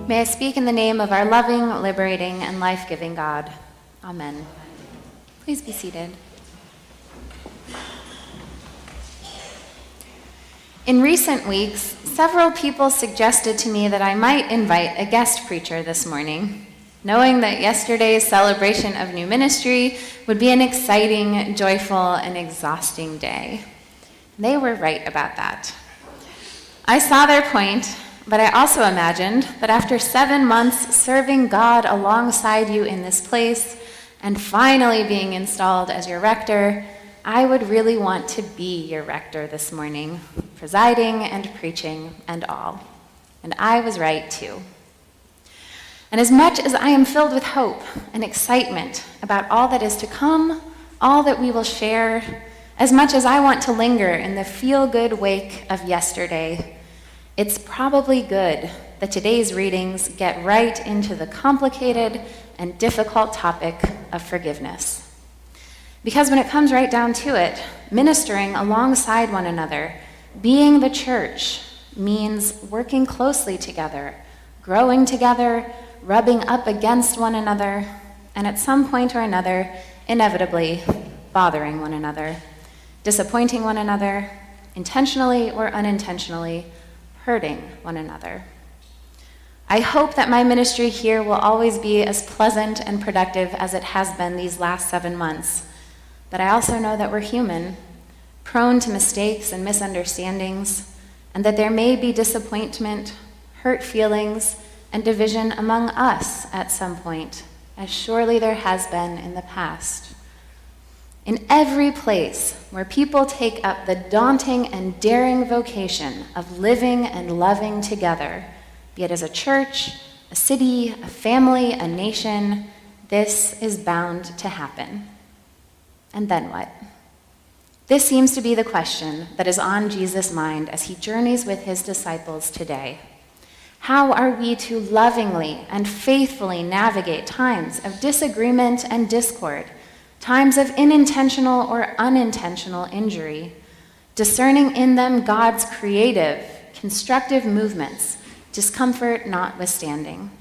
May I speak in the name of our loving, liberating, and life-giving God. Amen. Please be seated. In recent weeks, several people suggested to me that I might invite a guest preacher this morning, knowing that yesterday's celebration of new ministry would be an exciting, joyful, and exhausting day. They were right about that. I saw their point, but I also imagined that after 7 months serving God alongside you in this place and finally being installed as your rector, I would really want to be your rector this morning, presiding and preaching and all. And I was right too. And as much as I am filled with hope and excitement about all that is to come, all that we will share, as much as I want to linger in the feel-good wake of yesterday, it's probably good that today's readings get right into the complicated and difficult topic of forgiveness. Because when it comes right down to it, ministering alongside one another, being the church, means working closely together, growing together, rubbing up against one another, and at some point or another, inevitably bothering one another, disappointing one another, intentionally or unintentionally, hurting one another. I hope that my ministry here will always be as pleasant and productive as it has been these last 7 months. But I also know that we're human, prone to mistakes and misunderstandings, and that there may be disappointment, hurt feelings, and division among us at some point, as surely there has been in the past. In every place where people take up the daunting and daring vocation of living and loving together, be it as a church, a city, a family, a nation, this is bound to happen. And then what? This seems to be the question that is on Jesus' mind as he journeys with his disciples today. How are we to lovingly and faithfully navigate times of disagreement and discord, times of unintentional or unintentional injury, discerning in them God's creative, constructive movements, discomfort notwithstanding?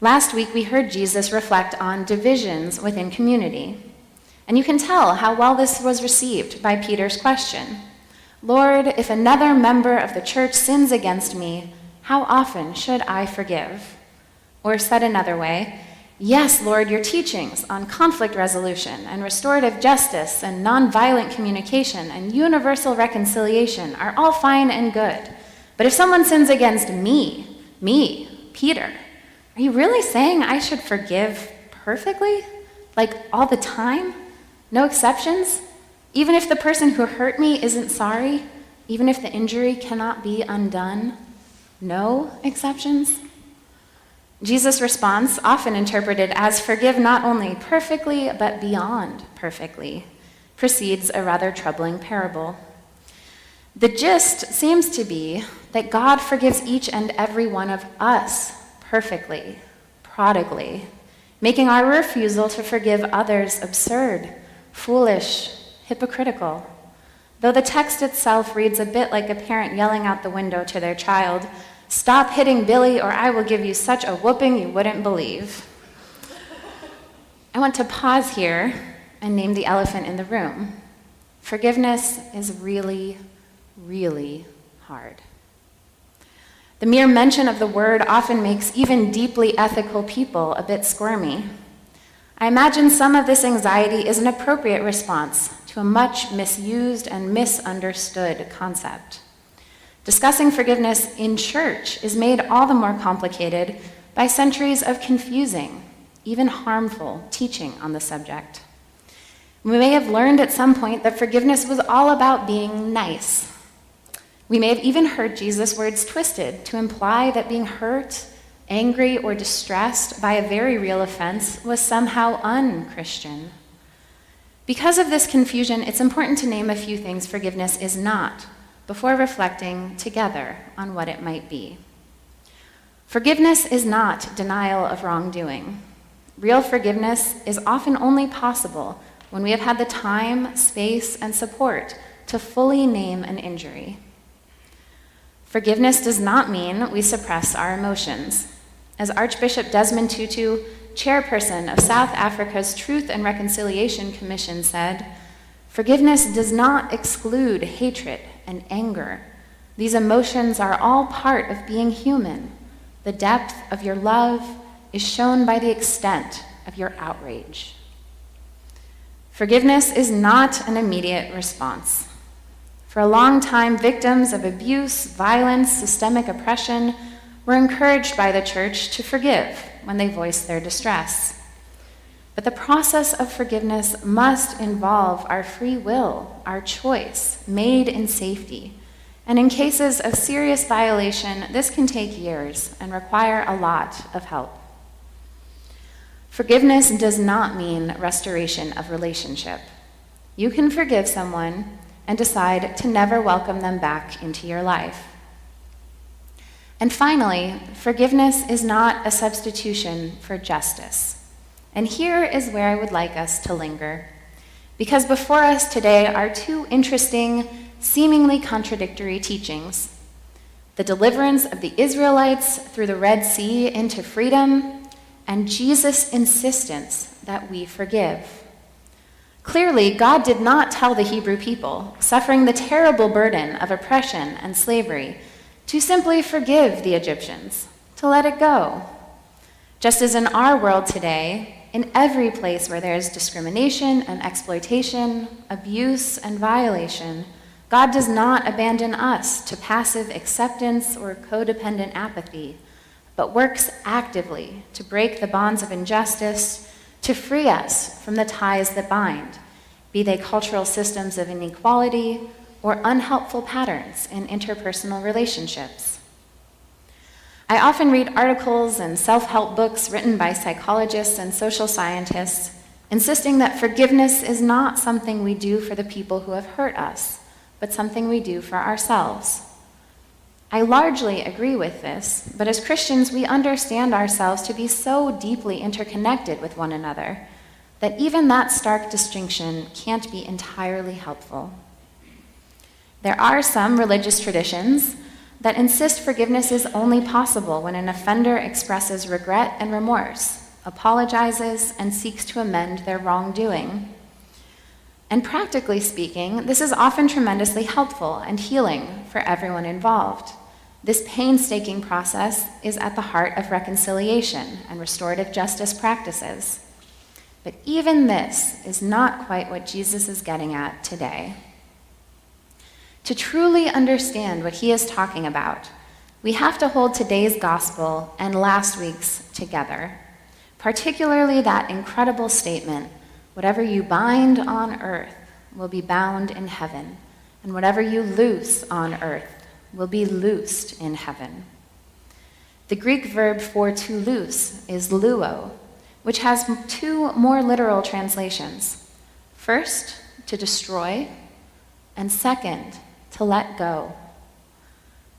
Last week, we heard Jesus reflect on divisions within community. And you can tell how well this was received by Peter's question. Lord, if another member of the church sins against me, how often should I forgive? Or said another way, yes, Lord, your teachings on conflict resolution and restorative justice and nonviolent communication and universal reconciliation are all fine and good. But if someone sins against me, Peter, are you really saying I should forgive perfectly? Like all the time? No exceptions? Even if the person who hurt me isn't sorry? Even if the injury cannot be undone? No exceptions? Jesus' response, often interpreted as forgive not only perfectly, but beyond perfectly, precedes a rather troubling parable. The gist seems to be that God forgives each and every one of us perfectly, prodigally, making our refusal to forgive others absurd, foolish, hypocritical. Though the text itself reads a bit like a parent yelling out the window to their child, "Stop hitting Billy or I will give you such a whooping you wouldn't believe." I want to pause here and name the elephant in the room. Forgiveness is really, really hard. The mere mention of the word often makes even deeply ethical people a bit squirmy. I imagine some of this anxiety is an appropriate response to a much misused and misunderstood concept. Discussing forgiveness in church is made all the more complicated by centuries of confusing, even harmful, teaching on the subject. We may have learned at some point that forgiveness was all about being nice. We may have even heard Jesus' words twisted to imply that being hurt, angry, or distressed by a very real offense was somehow un-Christian. Because of this confusion, it's important to name a few things forgiveness is not, before reflecting together on what it might be. Forgiveness is not denial of wrongdoing. Real forgiveness is often only possible when we have had the time, space, and support to fully name an injury. Forgiveness does not mean we suppress our emotions. As Archbishop Desmond Tutu, chairperson of South Africa's Truth and Reconciliation Commission, said, "Forgiveness does not exclude hatred and anger. These emotions are all part of being human. The depth of your love is shown by the extent of your outrage." Forgiveness is not an immediate response. For a long time, victims of abuse, violence, systemic oppression were encouraged by the church to forgive when they voiced their distress. But the process of forgiveness must involve our free will, our choice, made in safety. And in cases of serious violation, this can take years and require a lot of help. Forgiveness does not mean restoration of relationship. You can forgive someone and decide to never welcome them back into your life. And finally, forgiveness is not a substitution for justice. And here is where I would like us to linger. Because before us today are two interesting, seemingly contradictory teachings: the deliverance of the Israelites through the Red Sea into freedom, and Jesus' insistence that we forgive. Clearly, God did not tell the Hebrew people, suffering the terrible burden of oppression and slavery, to simply forgive the Egyptians, to let it go. Just as in our world today, in every place where there is discrimination and exploitation, abuse and violation, God does not abandon us to passive acceptance or codependent apathy, but works actively to break the bonds of injustice, to free us from the ties that bind, be they cultural systems of inequality or unhelpful patterns in interpersonal relationships. I often read articles and self-help books written by psychologists and social scientists insisting that forgiveness is not something we do for the people who have hurt us, but something we do for ourselves. I largely agree with this, but as Christians, we understand ourselves to be so deeply interconnected with one another that even that stark distinction can't be entirely helpful. There are some religious traditions that insist forgiveness is only possible when an offender expresses regret and remorse, apologizes, and seeks to amend their wrongdoing. And practically speaking, this is often tremendously helpful and healing for everyone involved. This painstaking process is at the heart of reconciliation and restorative justice practices. But even this is not quite what Jesus is getting at today. To truly understand what he is talking about, we have to hold today's gospel and last week's together, particularly that incredible statement, "Whatever you bind on earth will be bound in heaven, and whatever you loose on earth will be loosed in heaven." The Greek verb for to loose is luo, which has two more literal translations. First, to destroy, and second, to let go.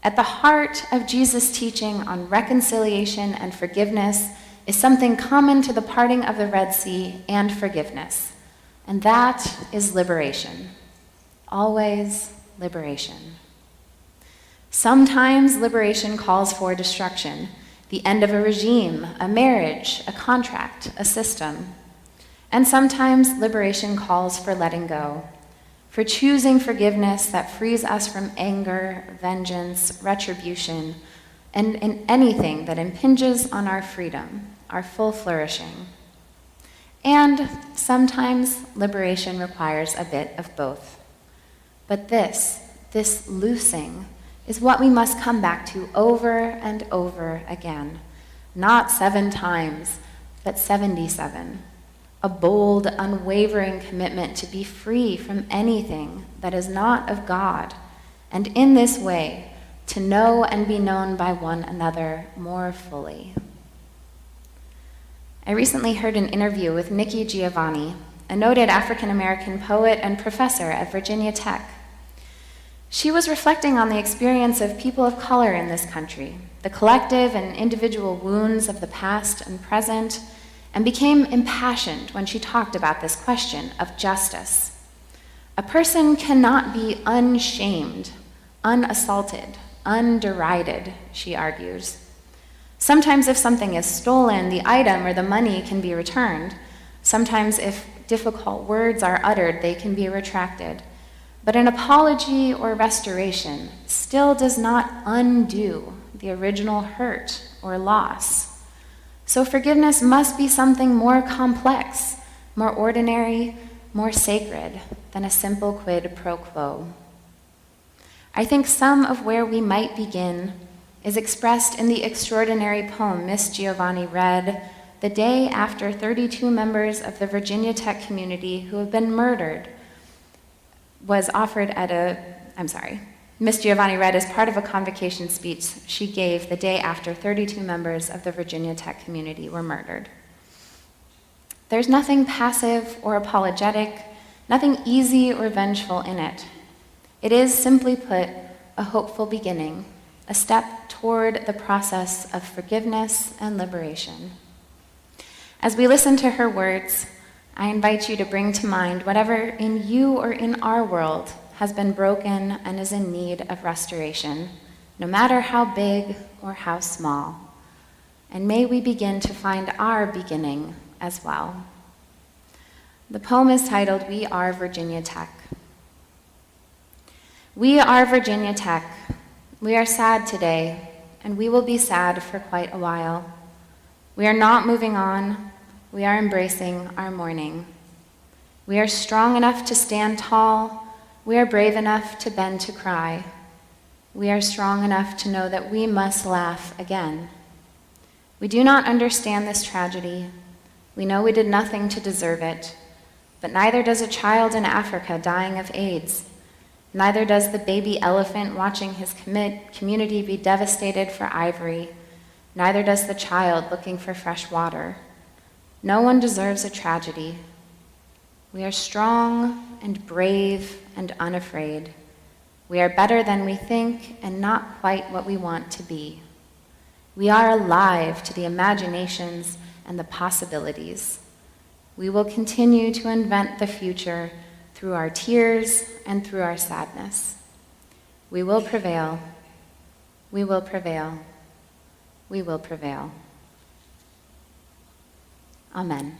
At the heart of Jesus' teaching on reconciliation and forgiveness is something common to the parting of the Red Sea and forgiveness, and that is liberation. Always liberation. Sometimes liberation calls for destruction, the end of a regime, a marriage, a contract, a system. And sometimes liberation calls for letting go, for choosing forgiveness that frees us from anger, vengeance, retribution, and in anything that impinges on our freedom, our full flourishing. And sometimes liberation requires a bit of both. But this loosing, is what we must come back to over and over again. Not 7 times, but 77. A bold, unwavering commitment to be free from anything that is not of God, and in this way, to know and be known by one another more fully. I recently heard an interview with Nikki Giovanni, a noted African-American poet and professor at Virginia Tech. She was reflecting on the experience of people of color in this country, the collective and individual wounds of the past and present, and became impassioned when she talked about this question of justice. A person cannot be unshamed, unassaulted, underided, she argues. Sometimes if something is stolen, the item or the money can be returned. Sometimes if difficult words are uttered, they can be retracted. But an apology or restoration still does not undo the original hurt or loss. So forgiveness must be something more complex, more ordinary, more sacred than a simple quid pro quo. I think some of where we might begin is expressed in the extraordinary poem Miss Giovanni read the day after 32 members of the Virginia Tech community who have been murdered was offered Miss Giovanni read as part of a convocation speech she gave the day after 32 members of the Virginia Tech community were murdered. There's nothing passive or apologetic, nothing easy or vengeful in it. It is, simply put, a hopeful beginning, a step toward the process of forgiveness and liberation. As we listen to her words, I invite you to bring to mind whatever in you or in our world has been broken and is in need of restoration, no matter how big or how small. And may we begin to find our beginning as well. The poem is titled, We Are Virginia Tech. We are Virginia Tech. We are sad today, and we will be sad for quite a while. We are not moving on. We are embracing our mourning. We are strong enough to stand tall. We are brave enough to bend to cry. We are strong enough to know that we must laugh again. We do not understand this tragedy. We know we did nothing to deserve it, but neither does a child in Africa dying of AIDS. Neither does the baby elephant watching his community be devastated for ivory. Neither does the child looking for fresh water. No one deserves a tragedy. We are strong and brave and unafraid. We are better than we think and not quite what we want to be. We are alive to the imaginations and the possibilities. We will continue to invent the future through our tears and through our sadness. We will prevail. We will prevail. We will prevail. Amen.